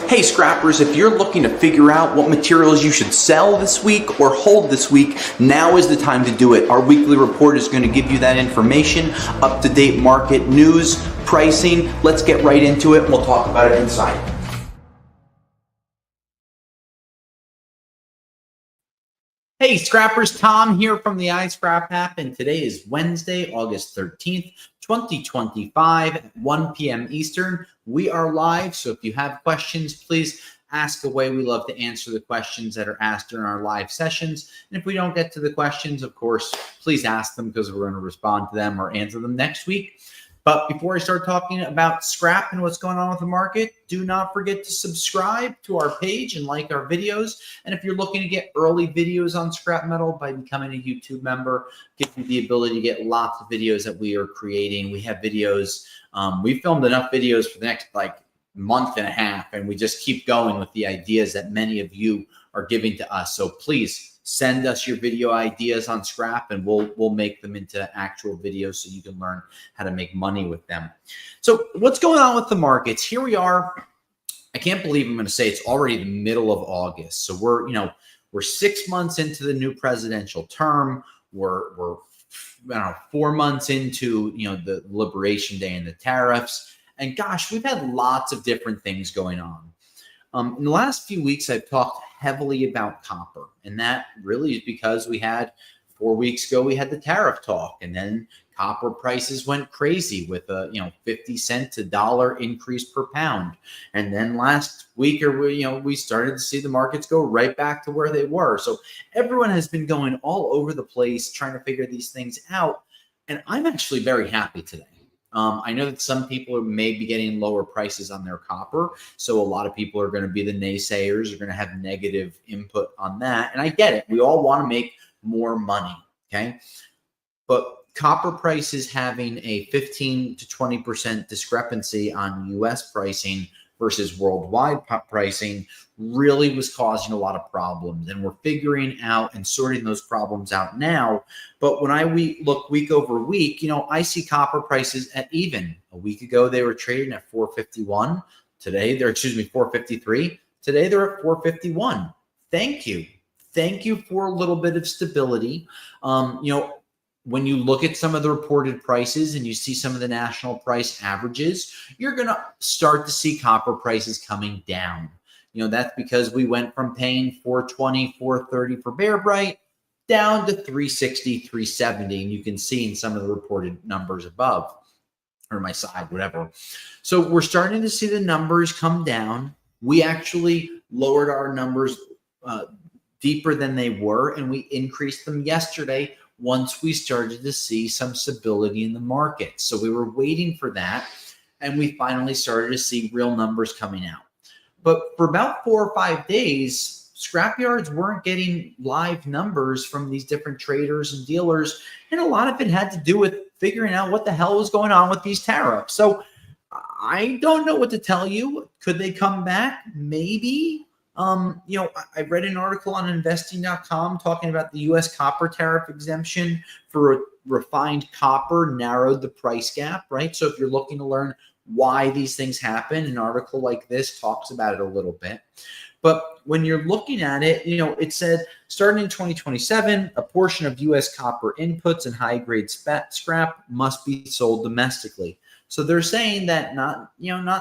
Hey scrappers, if you're looking to figure out what materials you should sell this week or hold this week, now is the time to do it. Our weekly report is going to give you that information, up-to-date market news, pricing. Let's get right into it and we'll talk about it inside. Hey scrappers, Tom here from the iScrap app, and today is Wednesday, August 13th, 2025 at 1 p.m. Eastern. We are live, so if you have questions, please ask away. We love to answer the questions that are asked during our live sessions. And if we don't get to the questions, of course, please ask them because we're going to respond to them or answer them next week. But before I start talking about scrap and what's going on with the market, do not forget to subscribe to our page and like our videos. And if you're looking to get early videos on scrap metal by becoming a YouTube member, gives you the ability to get lots of videos that we are creating. We have videos. We filmed enough videos for the next month and a half, and we just keep going with the ideas that many of you are giving to us. So please send us your video ideas on scrap and we'll make them into actual videos so you can learn how to make money with them. So what's going on with the markets? Here we are. I can't believe I'm going to say it's already the middle of August. So we're 6 months into the new presidential term. We're 4 months into the Liberation Day and the tariffs. And gosh, we've had lots of different things going on. In the last few weeks, I've talked heavily about copper, and that really is because we had 4 weeks ago, we had the tariff talk, and then copper prices went crazy with a 50 cent to $1 increase per pound. And then last week, we started to see the markets go right back to where they were. So everyone has been going all over the place trying to figure these things out, and I'm actually very happy today. I know that some people may be getting lower prices on their copper. So a lot of people are going to be the naysayers, are going to have negative input on that. And I get it. We all want to make more money. Okay. But copper prices having a 15 to 20% discrepancy on US pricing versus worldwide pricing really was causing a lot of problems. And we're figuring out and sorting those problems out now. But when we look week over week, I see copper prices at even. A week ago, they were trading at 451. Today, they're, 453. Today, they're at 451. Thank you. Thank you for a little bit of stability. When you look at some of the reported prices and you see some of the national price averages, you're going to start to see copper prices coming down. That's because we went from paying $420, $430 for Bear Bright down to $360, $370. And you can see in some of the reported numbers above or my side, whatever. So we're starting to see the numbers come down. We actually lowered our numbers deeper than they were, and we increased them yesterday once we started to see some stability in the market. So we were waiting for that, and we finally started to see real numbers coming out. But for about 4 or 5 days, scrapyards weren't getting live numbers from these different traders and dealers, and a lot of it had to do with figuring out what the hell was going on with these tariffs. So I don't know what to tell you. Could they come back? Maybe. I read an article on investing.com talking about the U.S. copper tariff exemption for refined copper narrowed the price gap, right? So if you're looking to learn why these things happen, an article like this talks about it a little bit. But when you're looking at it, it said starting in 2027, a portion of U.S. copper inputs and high-grade scrap must be sold domestically. So they're saying that not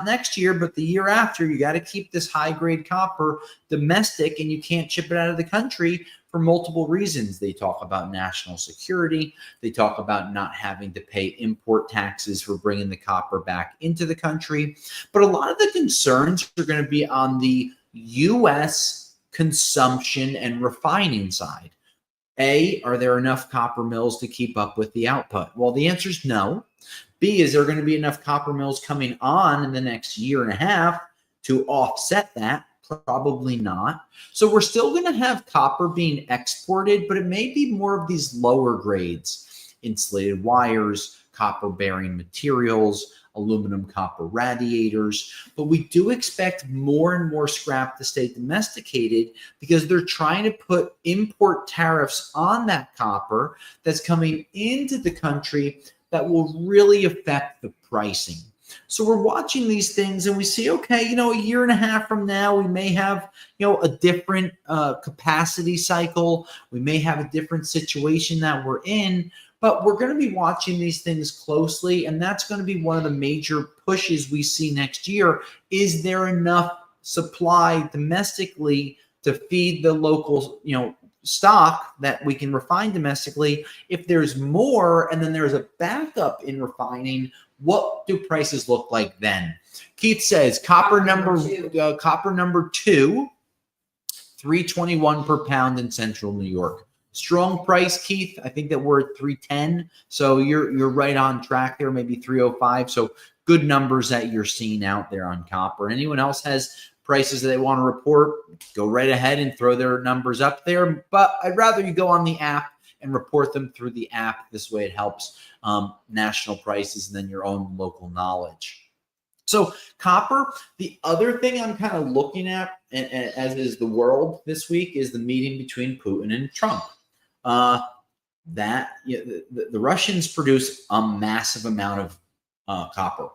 next year, but the year after, you got to keep this high-grade copper domestic and you can't ship it out of the country for multiple reasons. They talk about national security. They talk about not having to pay import taxes for bringing the copper back into the country. But a lot of the concerns are going to be on the U.S. consumption and refining side. A, are there enough copper mills to keep up with the output? Well, the answer is no. B, is there going to be enough copper mills coming on in the next year and a half to offset that? Probably not. So we're still going to have copper being exported, but it may be more of these lower grades, insulated wires, copper bearing materials, aluminum copper radiators. But we do expect more and more scrap to stay domesticated because they're trying to put import tariffs on that copper that's coming into the country that will really affect the pricing. So we're watching these things and we see, okay, a year and a half from now, we may have, a different capacity cycle. We may have a different situation that we're in, but we're going to be watching these things closely. And that's going to be one of the major pushes we see next year. Is there enough supply domestically to feed the local, stock that we can refine domestically? If there's more and then there's a backup in refining, what do prices look like then? Keith says copper number two, 321 per pound in central New York. Strong price, Keith. I think that we're at 310. So you're right on track there, maybe 305. So good numbers that you're seeing out there on copper. Anyone else has prices that they want to report, go right ahead and throw their numbers up there. But I'd rather you go on the app and report them through the app. This way it helps national prices and then your own local knowledge. So copper, the other thing I'm kind of looking at, as is the world this week, is the meeting between Putin and Trump. The Russians produce a massive amount of copper,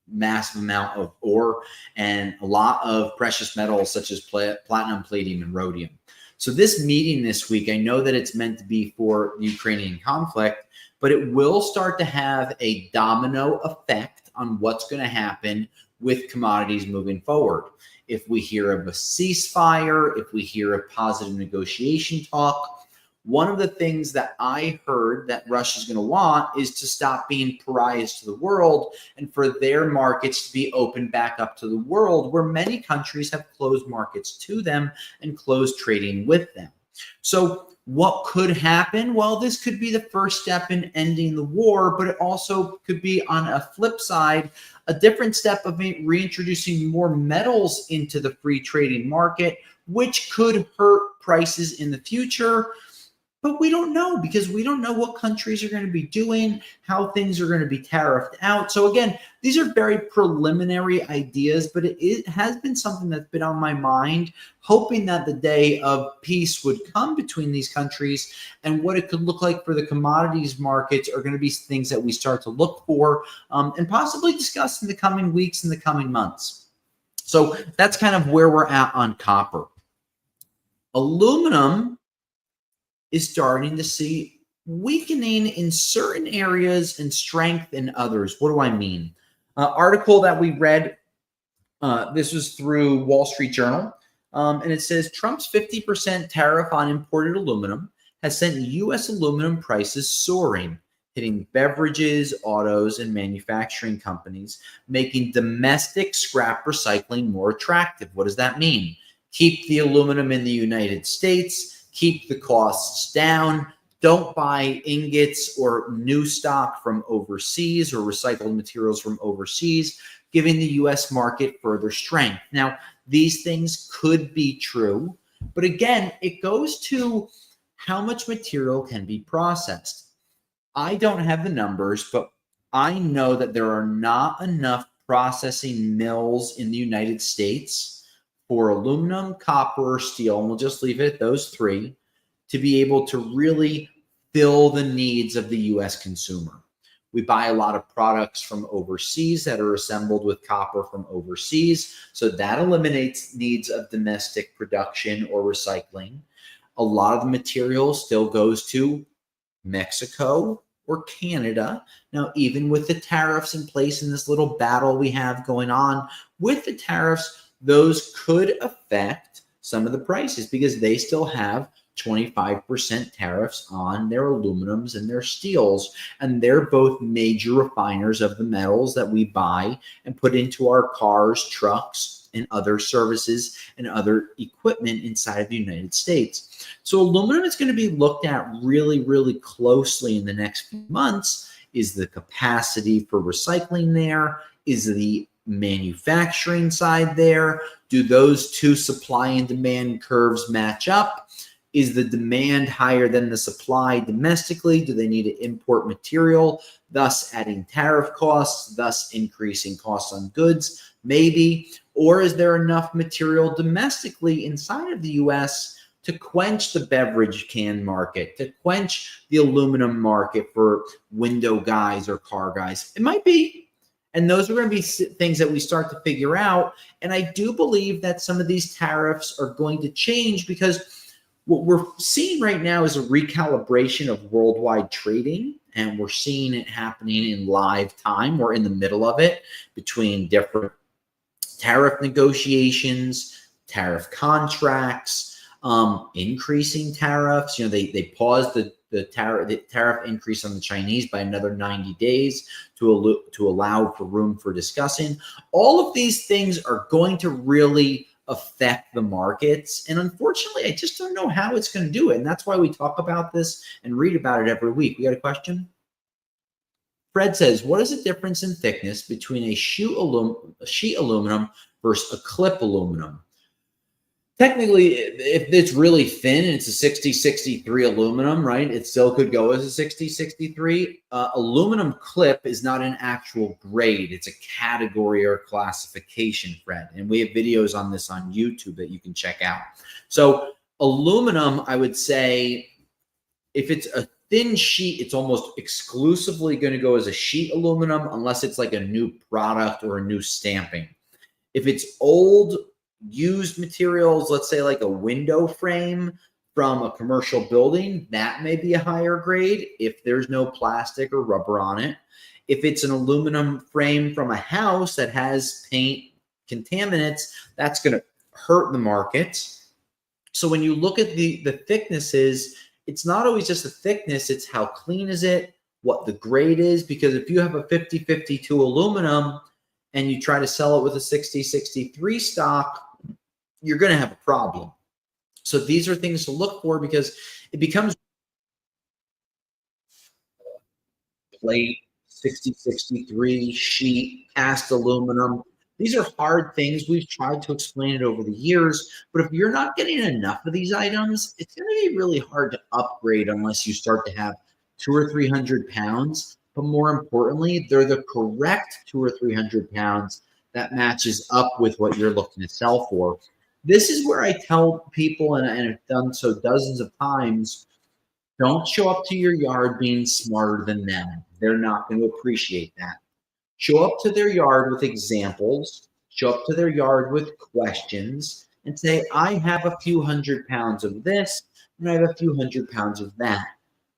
massive amount of ore, and a lot of precious metals such as platinum, palladium, and rhodium. So this meeting this week, I know that it's meant to be for the Ukrainian conflict, but it will start to have a domino effect on what's going to happen with commodities moving forward. If we hear of a ceasefire, if we hear of positive negotiation talk, one of the things that I heard that Russia's going to want is to stop being pariahs to the world and for their markets to be opened back up to the world, where many countries have closed markets to them and closed trading with them. So what could happen? Well, this could be the first step in ending the war, but it also could be, on a flip side, a different step of reintroducing more metals into the free trading market, which could hurt prices in the future. But we don't know, because we don't know what countries are going to be doing, how things are going to be tariffed out. So again, these are very preliminary ideas, but it has been something that's been on my mind, hoping that the day of peace would come between these countries, and what it could look like for the commodities markets are going to be things that we start to look for and possibly discuss in the coming weeks and the coming months. So that's kind of where we're at on copper. Aluminum is starting to see weakening in certain areas and strength in others. What do I mean? Article that we read, this was through Wall Street Journal, and it says Trump's 50% tariff on imported aluminum has sent U.S. aluminum prices soaring, hitting beverages, autos, and manufacturing companies, making domestic scrap recycling more attractive. What does that mean? Keep the aluminum in the United States, keep the costs down. Don't buy ingots or new stock from overseas or recycled materials from overseas, giving the U.S. market further strength. Now, these things could be true, but again, it goes to how much material can be processed. I don't have the numbers, but I know that there are not enough processing mills in the United States for aluminum, copper, or steel, and we'll just leave it at those three, to be able to really fill the needs of the U.S. consumer. We buy a lot of products from overseas that are assembled with copper from overseas, so that eliminates needs of domestic production or recycling. A lot of the material still goes to Mexico or Canada. Now, even with the tariffs in place in this little battle we have going on with the tariffs, those could affect some of the prices because they still have 25% tariffs on their aluminums and their steels. And they're both major refiners of the metals that we buy and put into our cars, trucks, and other services and other equipment inside of the United States. So aluminum is going to be looked at really, really closely in the next few months. Is the capacity for recycling there? Is the manufacturing side there? Do those two supply and demand curves match up? Is the demand higher than the supply domestically? Do they need to import material, thus adding tariff costs, thus increasing costs on goods? Maybe. Or is there enough material domestically inside of the U.S. to quench the beverage can market, to quench the aluminum market for window guys or car guys? It might be. And those are going to be things that we start to figure out. And I do believe that some of these tariffs are going to change, because what we're seeing right now is a recalibration of worldwide trading. And we're seeing it happening in live time. We're in the middle of it between different tariff negotiations, tariff contracts, increasing tariffs. They paused the tariff increase on the Chinese by another 90 days to allow for room for discussing. All of these things are going to really affect the markets. And unfortunately, I just don't know how it's going to do it. And that's why we talk about this and read about it every week. We got a question? Fred says, what is the difference in thickness between a sheet aluminum versus a clip aluminum? Technically, if it's really thin and it's a 6063 aluminum, right, it still could go as a 6063. Aluminum clip is not an actual grade. It's a category or classification, Fred. And we have videos on this on YouTube that you can check out. So aluminum, I would say, if it's a thin sheet, it's almost exclusively going to go as a sheet aluminum unless it's like a new product or a new stamping. If it's old, used materials, let's say like a window frame from a commercial building, that may be a higher grade if there's no plastic or rubber on it. If it's an aluminum frame from a house that has paint contaminants, that's going to hurt the market. So when you look at the thicknesses, it's not always just the thickness, it's how clean is it, what the grade is, because if you have a 50-52 aluminum and you try to sell it with a 60-63 stock, you're going to have a problem. So these are things to look for, because it becomes plate, 60-63, sheet, cast aluminum. These are hard things. We've tried to explain it over the years, but if you're not getting enough of these items, it's going to be really hard to upgrade unless you start to have 200 or 300 pounds. But more importantly, they're the correct 200 or 300 pounds that matches up with what you're looking to sell for. This is where I tell people, and I've done so dozens of times, don't show up to your yard being smarter than them. They're not going to appreciate that. Show up to their yard with examples, show up to their yard with questions, and say, I have a few 100 pounds of this, and I have a few 100 pounds of that.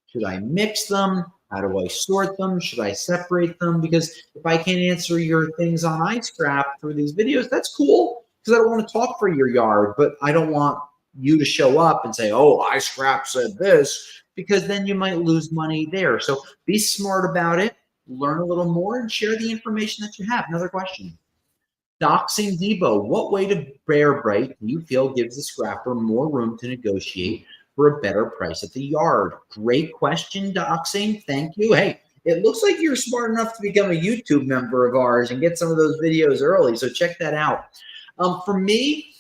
Should I mix them? How do I sort them? Should I separate them? Because if I can't answer your things on iScrap through these videos, that's cool, because I don't want to talk for your yard, but I don't want you to show up and say, oh, iScrap said this, because then you might lose money there. So be smart about it. Learn a little more and share the information that you have. Another question. Doxing Debo, what weight of bear bright do you feel gives the scrapper more room to negotiate for a better price at the yard? Great question, Doxing. Thank you. Hey, it looks like you're smart enough to become a YouTube member of ours and get some of those videos early, so check that out. For me,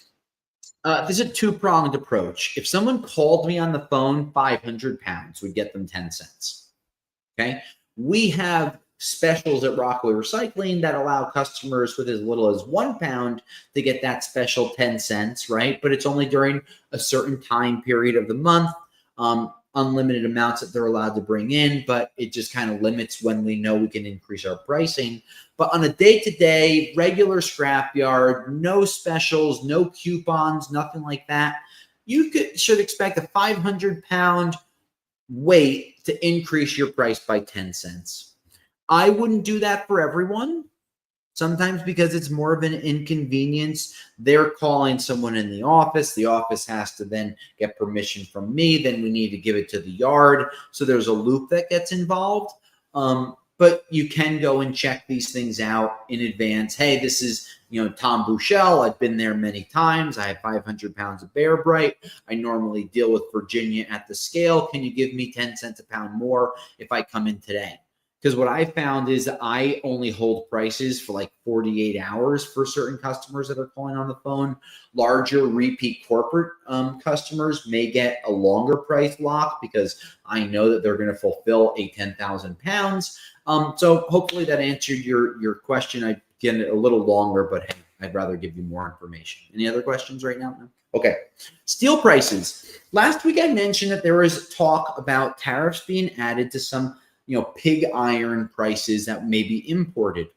there's a two-pronged approach. If someone called me on the phone, 500 pounds would get them 10 cents. Okay. We have specials at Rockaway Recycling that allow customers with as little as 1 pound to get that special 10 cents, right? But it's only during a certain time period of the month, unlimited amounts that they're allowed to bring in, but it just kind of limits when we know we can increase our pricing. But on a day-to-day, regular scrapyard, no specials, no coupons, nothing like that, you should expect a 500-pound weight to increase your price by 10 cents. I wouldn't do that for everyone. Sometimes because it's more of an inconvenience. They're calling someone in the office. The office has to then get permission from me. Then we need to give it to the yard. So there's a loop that gets involved. But you can go and check these things out in advance. Hey, this is, Tom Bouchel. I've been there many times. I have 500 pounds of Bear Bright. I normally deal with Virginia at the scale. Can you give me 10 cents a pound more if I come in today? Because what I found is that I only hold prices for like 48 hours for certain customers that are calling on the phone. Larger repeat corporate customers may get a longer price lock because I know that they're going to fulfill a 10,000 pounds. So hopefully that answered your question. I get it a little longer, but hey, I'd rather give you more information. Any other questions right now? No? Okay. Steel prices. Last week I mentioned that there was talk about tariffs being added to some pig iron prices that may be imported.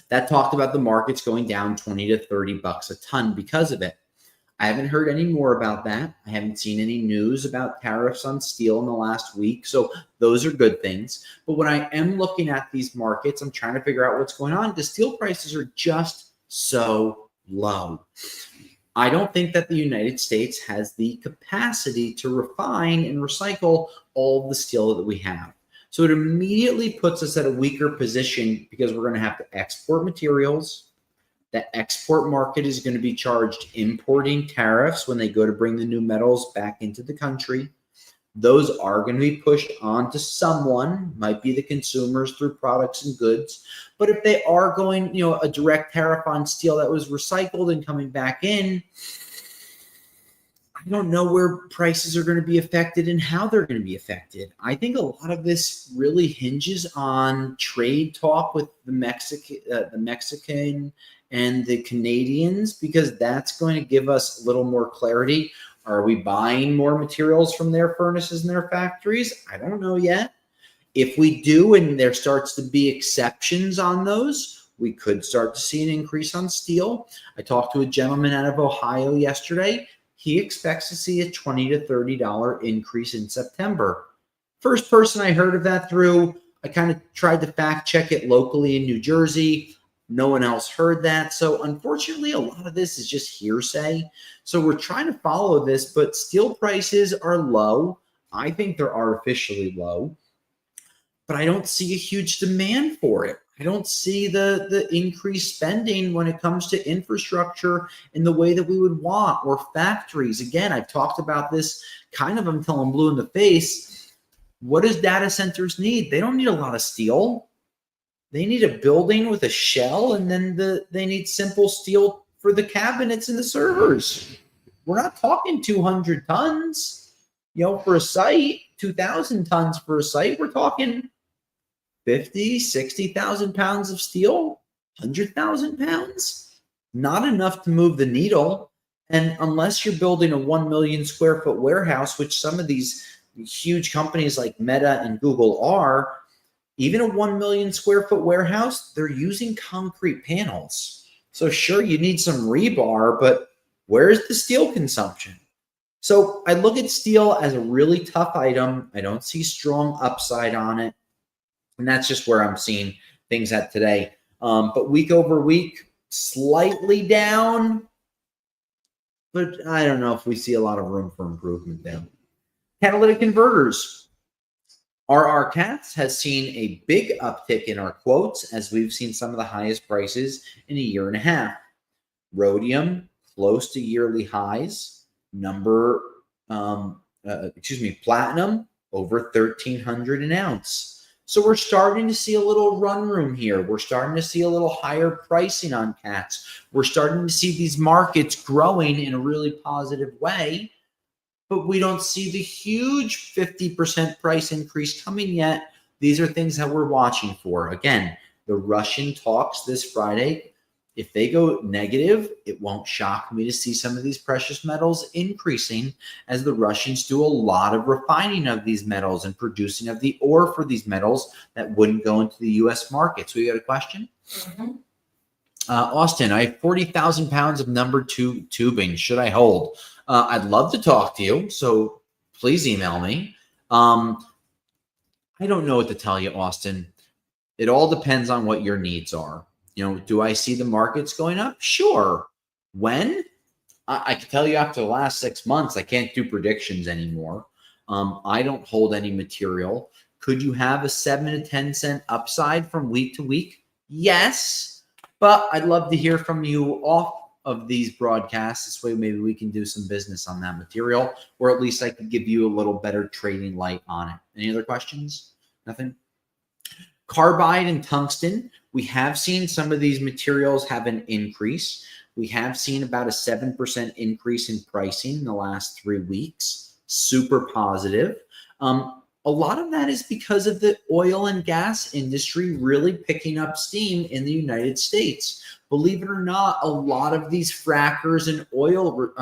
That talked about the markets going down 20 to 30 bucks a ton because of it. I haven't heard any more about that. I haven't seen any news about tariffs on steel in the last week. So those are good things. But when I am looking at these markets, I'm trying to figure out what's going on because steel prices are just so low. I don't think that the United States has the capacity to refine and recycle all of the steel that we have. So it immediately puts us at a weaker position because we're going to have to export materials. That export market is going to be charged importing tariffs when they go to bring the new metals back into the country. Those are going to be pushed on to someone, might be the consumers through products and goods. But if they are going, a direct tariff on steel that was recycled and coming back in, I don't know where prices are going to be affected and how they're going to be affected. I think a lot of this really hinges on trade talk with the Mexican and the Canadians, because that's going to give us a little more clarity. Are we buying more materials from their furnaces and their factories? I don't know yet. If we do, and there starts to be exceptions on those, we could start to see an increase on steel. I talked to a gentleman out of Ohio yesterday. He expects to see a $20 to $30 increase in September. First person I heard of that through, I kind of tried to fact check it locally in New Jersey. No one else heard that. So unfortunately, a lot of this is just hearsay. So we're trying to follow this, but steel prices are low. I think they're artificially low, but I don't see a huge demand for it. I don't see the increased spending when it comes to infrastructure in the way that we would want, or factories. Again, I've talked about this kind of until I'm blue in the face. What does data centers need? They don't need a lot of steel. They need a building with a shell, and then they need simple steel for the cabinets and the servers. We're not talking 200 tons, for a site, 2,000 tons for a site. We're talking 50, 60,000 pounds of steel, 100,000 pounds. Not enough to move the needle. And unless you're building a 1 million square foot warehouse, which some of these huge companies like Meta and Google are, even a 1 million square foot warehouse, they're using concrete panels. So sure, you need some rebar, but where's the steel consumption? So I look at steel as a really tough item. I don't see strong upside on it. And that's just where I'm seeing things at today. But week over week, slightly down. But I don't know if we see a lot of room for improvement there. Catalytic converters. RR Cats has seen a big uptick in our quotes as we've seen some of the highest prices in a year and a half. Rhodium, close to yearly highs. Platinum, over $1,300 an ounce. So we're starting to see a little run room here. We're starting to see a little higher pricing on cats. We're starting to see these markets growing in a really positive way. But we don't see the huge 50% price increase coming yet. These are things that we're watching for. Again, the Russian talks this Friday, if they go negative, it won't shock me to see some of these precious metals increasing, as the Russians do a lot of refining of these metals and producing of the ore for these metals that wouldn't go into the U.S. market. So you got a question? Mm-hmm. Austin, I have 40,000 pounds of number 2 tubing. Should I hold? I'd love to talk to you, so please email me. I don't know what to tell you, Austin. It all depends on what your needs are. Do I see the markets going up? Sure. When? I can tell you after the last 6 months, I can't do predictions anymore. I don't hold any material. Could you have a 7 to 10 cent upside from week to week? Yes, but I'd love to hear from you off of these broadcasts. This way, maybe we can do some business on that material, or at least I could give you a little better trading light on it. Any other questions? Nothing? Carbide and tungsten. We have seen some of these materials have an increase. We have seen about a 7% increase in pricing in the last 3 weeks. Super positive. A lot of that is because of the oil and gas industry really picking up steam in the United States. Believe it or not, a lot of these frackers and oil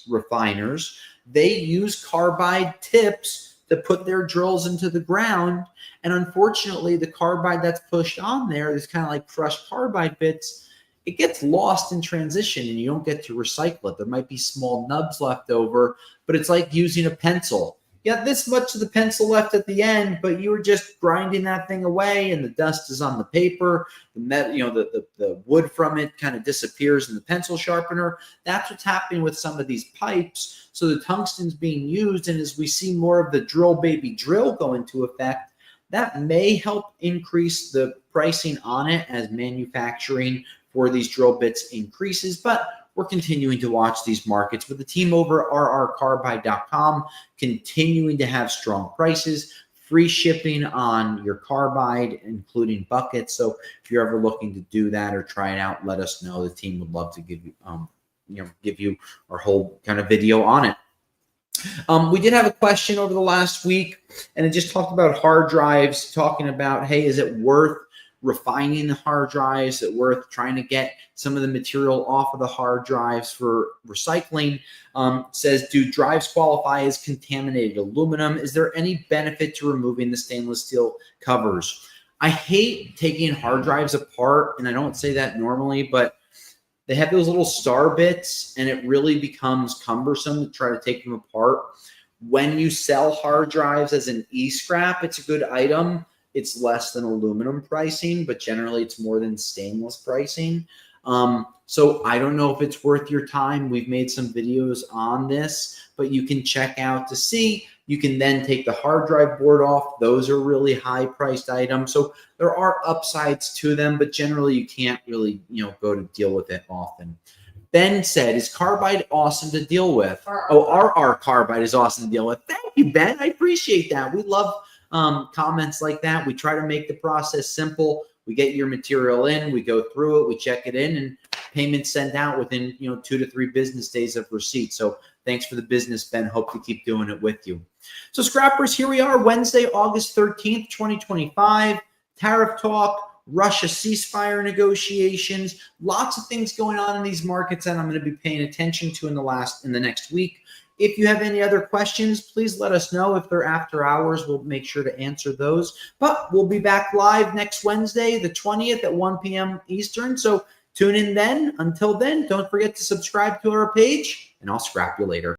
refiners, they use carbide tips that put their drills into the ground. And unfortunately, the carbide that's pushed on there, this kind of like crushed carbide bits, it gets lost in transition and you don't get to recycle it. There might be small nubs left over, but it's like using a pencil. You got this much of the pencil left at the end, but you were just grinding that thing away and the dust is on the paper. The wood from it kind of disappears in the pencil sharpener. That's what's happening with some of these pipes. So the tungsten's being used, and as we see more of the drill baby drill go into effect, that may help increase the pricing on it as manufacturing for these drill bits increases. But we're continuing to watch these markets with the team over rrcarbide.com continuing to have strong prices, free shipping on your carbide, including buckets. So if you're ever looking to do that or try it out, let us know. The team would love to give you our whole kind of video on it. We did have a question over the last week, and it just talked about hard drives, talking about, hey, is it worth refining the hard drives? Is it worth trying to get some of the material off of the hard drives for recycling? Says, do drives qualify as contaminated aluminum? Is there any benefit to removing the stainless steel covers? I hate taking hard drives apart, and I don't say that normally, but they have those little star bits, and it really becomes cumbersome to try to take them apart. When you sell hard drives as an e-scrap, it's a good item. It's less than aluminum pricing, but generally it's more than stainless pricing. So I don't know if it's worth your time. We've made some videos on this, but you can check out to see. You can then take the hard drive board off. Those are really high priced items. So there are upsides to them, but generally you can't really, go to deal with it often. Ben said, is carbide awesome to deal with? RR carbide is awesome to deal with. Thank you, Ben. I appreciate that. We love comments like that. We try to make the process simple. We get your material in, we go through it, we check it in, and payments sent out within 2 to 3 business days of receipt. So thanks for the business, Ben. Hope to keep doing it with you. So scrappers, here we are, Wednesday, August 13th, 2025. Tariff talk, Russia ceasefire negotiations, lots of things going on in these markets that I'm going to be paying attention to in the next week. If you have any other questions, please let us know. If they're after hours, we'll make sure to answer those. But we'll be back live next Wednesday, the 20th at 1 p.m. Eastern. So tune in then. Until then, don't forget to subscribe to our page, and I'll scrap you later.